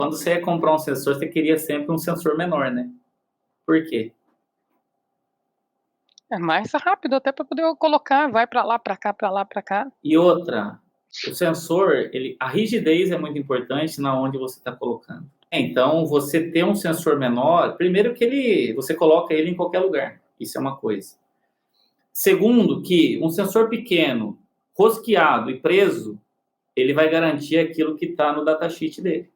quando você ia comprar um sensor, você queria sempre um sensor menor, né? Por quê? É mais rápido até para poder colocar, vai para lá, para cá, para lá, para cá. E outra, o sensor, a rigidez é muito importante na onde você está colocando. Então, você ter um sensor menor, primeiro que você coloca ele em qualquer lugar. Isso é uma coisa. Segundo, que um sensor pequeno, rosqueado e preso, ele vai garantir aquilo que está no datasheet dele.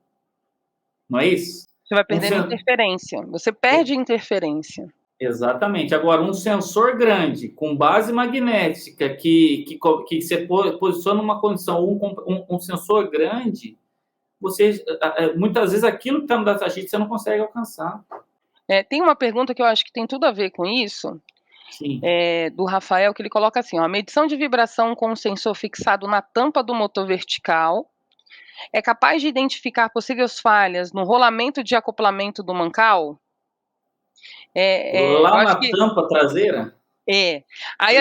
Não é isso? Você vai perdendo interferência. Você perde interferência. Exatamente. Agora, um sensor grande, com base magnética, que você posiciona numa condição, um sensor grande, você, muitas vezes aquilo que está no datasheet você não consegue alcançar. Tem uma pergunta que eu acho que tem tudo a ver com isso, do Rafael, que ele coloca assim, ó, a medição de vibração com o sensor fixado na tampa do motor vertical é capaz de identificar possíveis falhas no rolamento de acoplamento do mancal? Lá na tampa traseira? Aí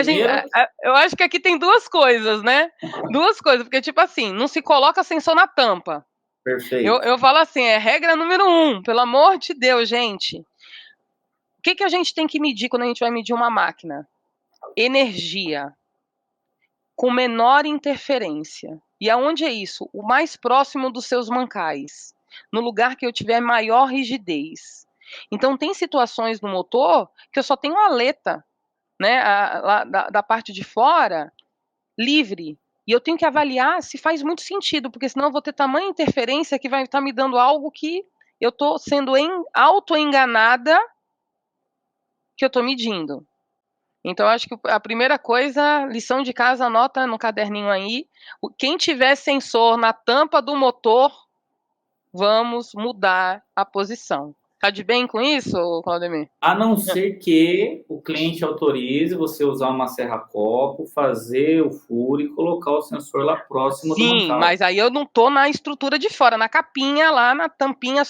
eu acho que aqui tem duas coisas, né? Duas coisas, porque tipo assim, não se coloca sensor na tampa. Perfeito. Eu falo assim, regra número 1, pelo amor de Deus, gente. O que a gente tem que medir quando a gente vai medir uma máquina? Energia, com menor interferência. E aonde é isso? O mais próximo dos seus mancais, no lugar que eu tiver maior rigidez. Então tem situações no motor que eu só tenho a aleta, né, da parte de fora, livre. E eu tenho que avaliar se faz muito sentido, porque senão eu vou ter tamanha interferência que vai estar me dando algo que eu estou sendo auto-enganada que eu estou medindo. Então, acho que a primeira coisa, lição de casa, anota no caderninho aí. Quem tiver sensor na tampa do motor, vamos mudar a posição. Tá de bem com isso, Claudemir? A não ser que o cliente autorize você usar uma serra-copo, fazer o furo e colocar o sensor lá próximo do mancal. Sim, mas aí eu não tô na estrutura de fora, na capinha lá, na tampinha